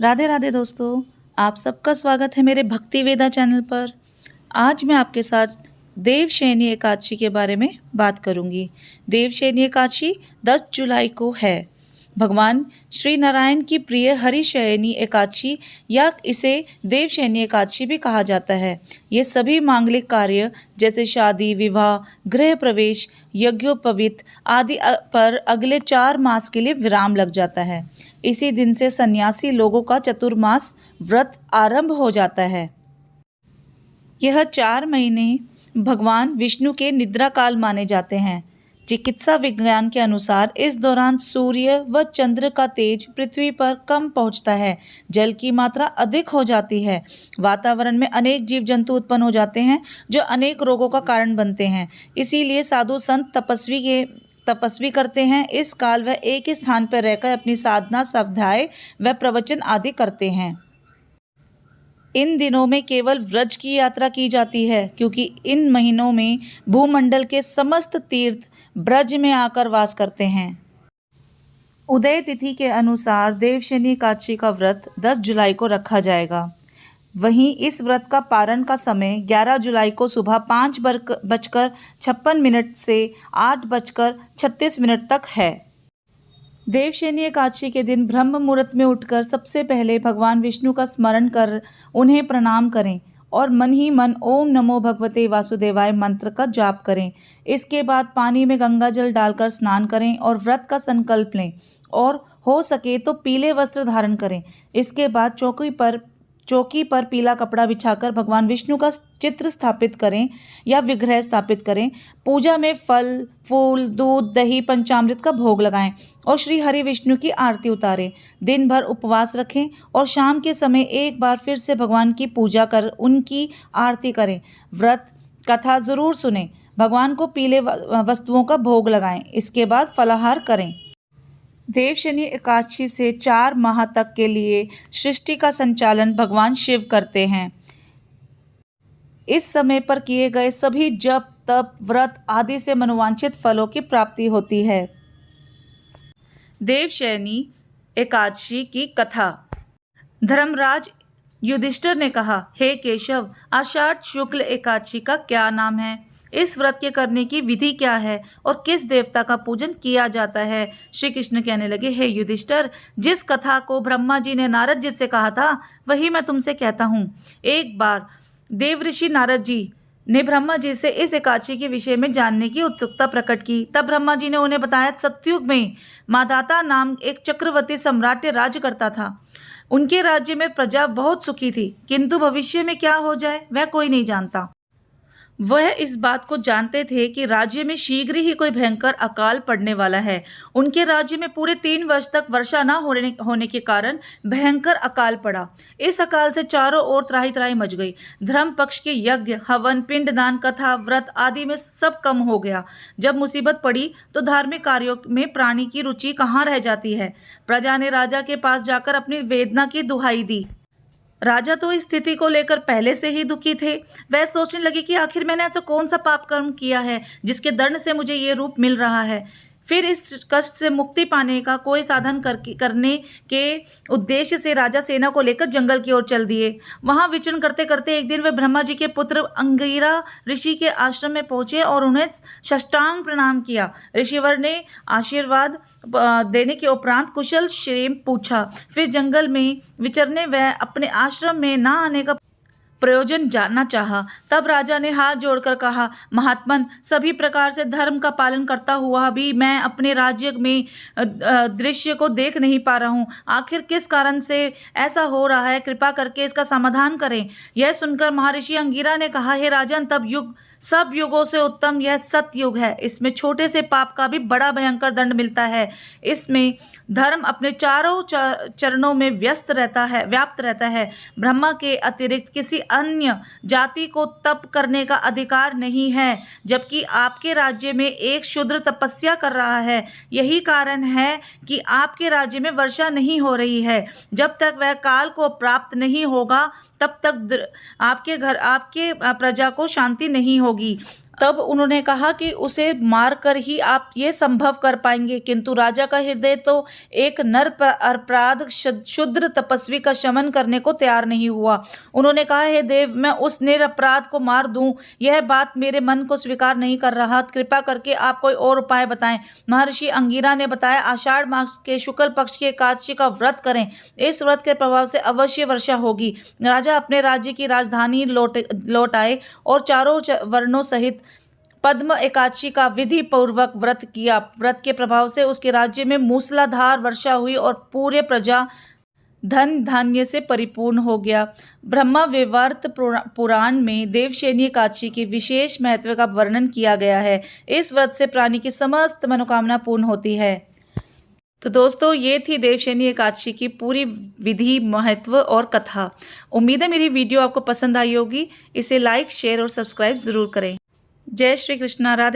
राधे राधे दोस्तों। आप सबका स्वागत है मेरे भक्ति वेदा चैनल पर। आज मैं आपके साथ देवशयनी एकादशी के बारे में बात करूंगी। देवशयनी एकादशी 10 जुलाई को है। भगवान श्री नारायण की प्रिय हरिशयनी एकादशी या इसे देवशयनी एकादशी भी कहा जाता है। ये सभी मांगलिक कार्य जैसे शादी, विवाह, गृह प्रवेश, यज्ञोपवीत आदि पर अगले 4 मास के लिए विराम लग जाता है। इसी दिन से सन्यासी लोगों का चतुर्मास व्रत आरंभ हो जाता है। यह 4 महीने भगवान विष्णु के निद्रा काल माने जाते हैं। चिकित्सा विज्ञान के अनुसार इस दौरान सूर्य व चंद्र का तेज पृथ्वी पर कम पहुंचता है, जल की मात्रा अधिक हो जाती है, वातावरण में अनेक जीव जंतु उत्पन्न हो जाते हैं जो अनेक रोगों का कारण बनते हैं। इसीलिए साधु संत तपस्वी करते हैं। इस काल वह एक ही स्थान पर रहकर अपनी साधना, स्वाध्याय व प्रवचन आदि करते हैं। इन दिनों में केवल व्रज की यात्रा की जाती है, क्योंकि इन महीनों में भूमंडल के समस्त तीर्थ ब्रज में आकर वास करते हैं। उदय तिथि के अनुसार देवशयनी एकादशी का व्रत 10 जुलाई को रखा जाएगा। वहीं इस व्रत का पारण का समय 11 जुलाई को सुबह 5:56 से 8:36 तक है। देवशयनी एकादशी के दिन ब्रह्म मुहूर्त में उठकर सबसे पहले भगवान विष्णु का स्मरण कर उन्हें प्रणाम करें और मन ही मन ओम नमो भगवते वासुदेवाय मंत्र का जाप करें। इसके बाद पानी में गंगा जल डालकर स्नान करें और व्रत का संकल्प लें और हो सके तो पीले वस्त्र धारण करें। इसके बाद चौकी पर पीला कपड़ा बिछाकर भगवान विष्णु का चित्र स्थापित करें या विग्रह स्थापित करें। पूजा में फल, फूल, दूध, दही, पंचामृत का भोग लगाएं और श्री हरि विष्णु की आरती उतारें। दिन भर उपवास रखें और शाम के समय एक बार फिर से भगवान की पूजा कर उनकी आरती करें। व्रत कथा जरूर सुनें। भगवान को पीले वस्तुओं का भोग लगाएं। इसके बाद फलाहार करें। देवशयनी एकादशी से 4 माह तक के लिए सृष्टि का संचालन भगवान शिव करते हैं। इस समय पर किए गए सभी जप, तप, व्रत आदि से मनोवांछित फलों की प्राप्ति होती है। देवशयनी एकादशी की कथा। धर्मराज युधिष्ठिर ने कहा, हे केशव, आषाढ़ शुक्ल एकादशी का क्या नाम है? इस व्रत के करने की विधि क्या है और किस देवता का पूजन किया जाता है? श्री कृष्ण कहने लगे, हे युधिष्ठिर, जिस कथा को ब्रह्मा जी ने नारद जी से कहा था वही मैं तुमसे कहता हूँ। एक बार देवऋषि नारद जी ने ब्रह्मा जी से इस एकादशी के विषय में जानने की उत्सुकता प्रकट की। तब ब्रह्मा जी ने उन्हें बताया, सतयुग में माधाता नाम एक चक्रवर्ती सम्राट राज्य करता था। उनके राज्य में प्रजा बहुत सुखी थी, किंतु भविष्य में क्या हो जाए वह कोई नहीं जानता। वह इस बात को जानते थे कि राज्य में शीघ्र ही कोई भयंकर अकाल पड़ने वाला है। उनके राज्य में पूरे 3 वर्ष तक वर्षा न होने के कारण भयंकर अकाल पड़ा। इस अकाल से चारों ओर त्राही त्राही मच गई। धर्म पक्ष के यज्ञ, हवन, पिंडदान, कथा, व्रत आदि में सब कम हो गया। जब मुसीबत पड़ी तो धार्मिक कार्यों में प्राणी की रुचि कहाँ रह जाती है। प्रजा ने राजा के पास जाकर अपनी वेदना की दुहाई दी। राजा तो इस स्थिति को लेकर पहले से ही दुखी थे। वह सोचने लगे कि आखिर मैंने ऐसा कौन सा पाप कर्म किया है जिसके दंड से मुझे ये रूप मिल रहा है। फिर इस कष्ट से मुक्ति पाने का कोई साधन करने के उद्देश्य से राजा सेना को लेकर जंगल की ओर चल दिए। वहां विचरण करते करते एक दिन वे ब्रह्मा जी के पुत्र अंगिरा ऋषि के आश्रम में पहुंचे और उन्हें साष्टांग प्रणाम किया। ऋषिवर ने आशीर्वाद देने के उपरांत कुशल क्षेम पूछा। फिर जंगल में विचरने व अपने आश्रम में न आने का प्रयोजन जानना चाहा। तब राजा ने हाथ जोड़कर कहा, महात्मन, सभी प्रकार से धर्म का पालन करता हुआ भी मैं अपने राज्य में दृश्य को देख नहीं पा रहा हूँ। आखिर किस कारण से ऐसा हो रहा है? कृपा करके इसका समाधान करें। यह सुनकर महर्षि अंगिरा ने कहा, हे राजन, सब युगों से उत्तम यह सतयुग है। इसमें छोटे से पाप का भी बड़ा भयंकर दंड मिलता है। इसमें धर्म अपने चारों चरणों में व्याप्त रहता है। ब्रह्मा के अतिरिक्त किसी अन्य जाति को तप करने का अधिकार नहीं है, जबकि आपके राज्य में एक शूद्र तपस्या कर रहा है। यही कारण है कि आपके राज्य में वर्षा नहीं हो रही है। जब तक वह काल को प्राप्त नहीं होगा तब तक आपके प्रजा को शांति नहीं होगी। तब उन्होंने कहा कि उसे मारकर ही आप ये संभव कर पाएंगे, किंतु राजा का हृदय तो एक नर अपराध शुद्र तपस्वी का शमन करने को तैयार नहीं हुआ। उन्होंने कहा, हे देव, मैं उस निरपराध को मार दूं, यह बात मेरे मन को स्वीकार नहीं कर रहा। कृपा करके आप कोई और उपाय बताएं। महर्षि अंगिरा ने बताया, आषाढ़ मास के शुक्ल पक्ष की एकादशी का व्रत करें। इस व्रत के प्रभाव से अवश्य वर्षा होगी। राजा अपने राज्य की राजधानी लौट आए और चारों वर्णों सहित पद्म एकादशी का विधि पूर्वक व्रत किया। व्रत के प्रभाव से उसके राज्य में मूसलाधार वर्षा हुई और पूरे प्रजा धन धान्य से परिपूर्ण हो गया। ब्रह्मा वैवर्त पुराण में देवशयनी एकादशी के विशेष महत्व का वर्णन किया गया है। इस व्रत से प्राणी की समस्त मनोकामना पूर्ण होती है। तो दोस्तों, ये थी देवशयनी एकादशी की पूरी विधि, महत्व और कथा। उम्मीद है मेरी वीडियो आपको पसंद आई होगी। इसे लाइक, शेयर और सब्सक्राइब जरूर करें। जय श्री कृष्णा। राधे।